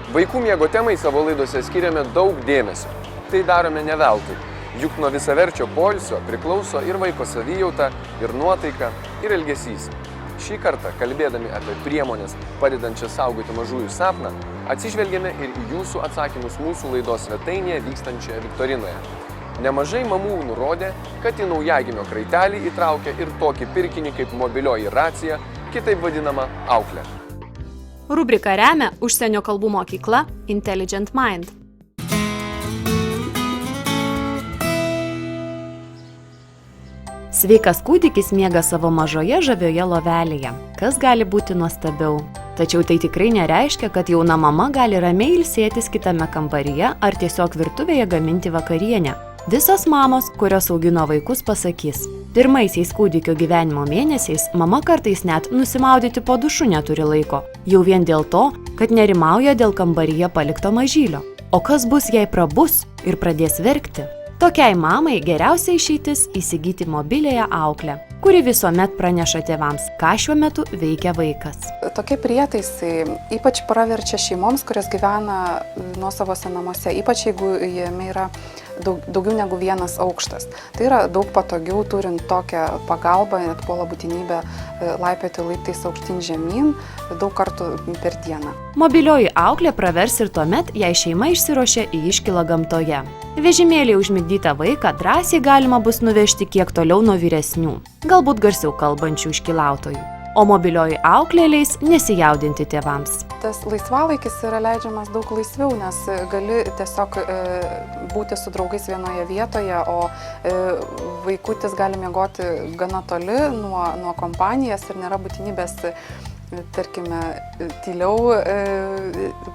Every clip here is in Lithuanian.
Vaikų miego temai savo laidose skiriame daug dėmesio. Tai darome ne veltui, juk nuo visaverčio poilsio priklauso ir vaiko savijauta, ir nuotaika, ir elgesys. Šį kartą, kalbėdami apie priemonės padedančias saugoti mažųjų sapną, atsižvelgėme ir į jūsų atsakymus mūsų laidos svetainėje vykstančioje viktorinoje. Nemažai mamų nurodė, kad į naujagimio kraitelį įtraukia ir tokį pirkinį kaip mobilioji racija, kitaip vadinama auklė. Rubriką remia užsienio kalbų mokykla Intelligent Mind. Sveikas kūdikis miega savo mažoje žavioje lovelėje. Kas gali būti nuostabiau? Tačiau tai tikrai nereiškia, kad jauna mama gali ramiai ilsėtis kitame kambaryje ar tiesiog virtuvėje gaminti vakarienę. Visos mamos, kurios augino vaikus, pasakys: pirmaisiais kūdikio gyvenimo mėnesiais mama kartais net nusimaudyti po dušu neturi laiko, jau vien dėl to, kad nerimauja dėl kambaryje palikto mažylio. O kas bus, jei prabus ir pradės verkti? Tokiai mamai geriausia išeitis įsigyti mobiliąją auklę, kuri visuomet praneša tėvams, ką šiuo metu veikia vaikas. Tokie prietaisai ypač praverčia šeimoms, kurios gyvena nuosavose namuose, ypač jeigu jame yra daugiau negu vienas aukštas. Tai yra daug patogiau, turint tokią pagalbą, net puola būtinybę laipioti laiptais aukštyn žemyn daug kartų per dieną. Mobilioji auklė pravers ir tuomet, jei šeima išsiruošia į iškylą gamtoje. Vežimėlį užmigdytą vaiką drąsiai galima bus nuvežti kiek toliau nuo vyresnių, galbūt garsiau kalbančių iškylautojų. O mobilioji auklė leis nesijaudinti tėvams. Tas laisvalaikis yra leidžiamas daug laisviau, nes gali tiesiog būti su draugais vienoje vietoje, o vaikutis gali miegoti gana toli nuo kompanijos ir nėra būtinybės, tarkime, tyliau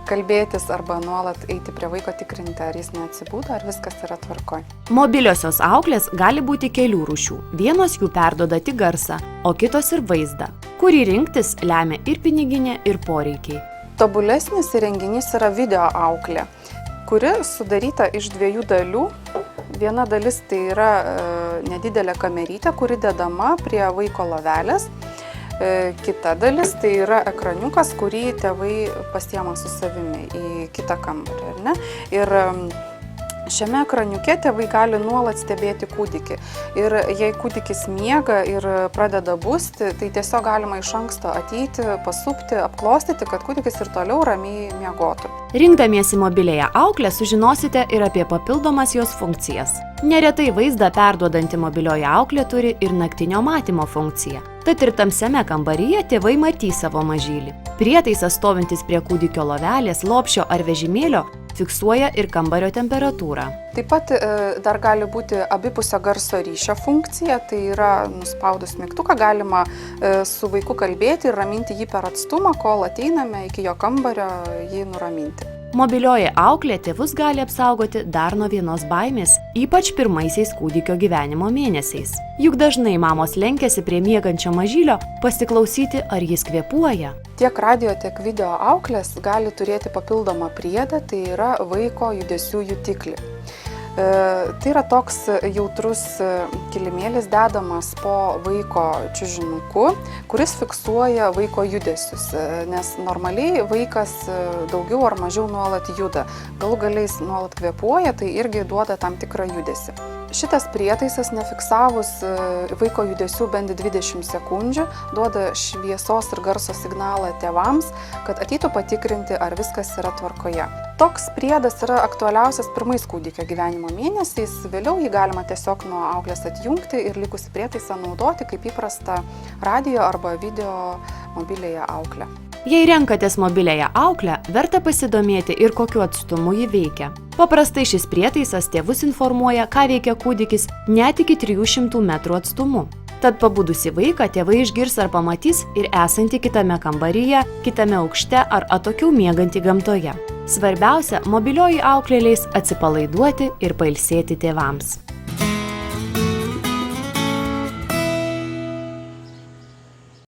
kalbėtis arba nuolat eiti prie vaiko tikrinti, ar jis neatsibūdo, ar viskas yra tvarkoj. Mobiliosios auklės gali būti kelių rūšių. Vienos jų perduoda tik garsą, o kitos ir vaizdą. Kurį rinktis lemia ir piniginė, ir poreikiai. Tobulesnis įrenginys yra video auklė, kuri sudaryta iš dviejų dalių. Viena dalis tai yra nedidelė kamerytė, kuri dedama prie vaiko lovelės. Kita dalis tai yra ekraniukas, kurį tėvai pasiema su savimi į kitą kambarį, ar ne? Ir šiame ekraniuke tėvai gali nuolat stebėti kūdikį. Ir jei kūdikis miega ir pradeda busti, tai tiesiog galima iš anksto ateiti, pasupti, apklostyti, kad kūdikis ir toliau ramiai miegotų. Rinkdamiesi mobiliąją auklę sužinosite ir apie papildomas jos funkcijas. Neretai vaizdą perduodanti mobilioji auklė turi ir naktinio matymo funkciją. Tad ir tamsiame kambaryje tėvai matys savo mažylį. Prietaisas stovintis prie kūdikio lovelės, lopšio ar vežimėlio fiksuoja ir kambario temperatūrą. Taip pat dar gali būti abipusio garso ryšio funkcija, tai yra nuspaudus mygtuką galima su vaiku kalbėti ir raminti jį per atstumą, kol ateiname iki jo kambario jį nuraminti. Mobilioji auklė tėvus gali apsaugoti dar nuo vienos baimės, ypač pirmaisiais kūdikio gyvenimo mėnesiais. Juk dažnai mamos lenkiasi prie miegančio mažylio pasiklausyti, ar jis kvėpuoja. Tiek radio, tiek video auklės gali turėti papildomą priedą, tai yra vaiko judesių jutiklį. Tai yra toks jautrus kilimėlis dedamas po vaiko čiužinuku, kuris fiksuoja vaiko judesius, nes normaliai vaikas daugiau ar mažiau nuolat juda. Galų galiais nuolat kvėpuoja, tai irgi duoda tam tikrą judesį. Šitas prietaisas, nefiksavus vaiko judesių bent 20 sekundžių, duoda šviesos ir garso signalą tėvams, kad ateitų patikrinti, ar viskas yra tvarkoje. Toks priedas yra aktualiausias pirmais kūdikio gyvenimo mėnesiais, vėliau jį galima tiesiog nuo auklės atjungti ir likusį prietaisą naudoti kaip įprasta radio arba video mobiliąją auklę. Jei renkatės mobiliąją auklę, verta pasidomėti ir kokiu atstumu ji veikia. Paprastai šis prietaisas tėvus informuoja, ką veikia kūdikis net iki 300 metrų atstumu. Tad pabudusi vaiką tėvai išgirs ar pamatys ir esantį kitame kambaryje, kitame aukšte ar atokiau miegantį gamtoje. Svarbiausia, mobilioji auklė leis atsipalaiduoti ir pailsėti tėvams.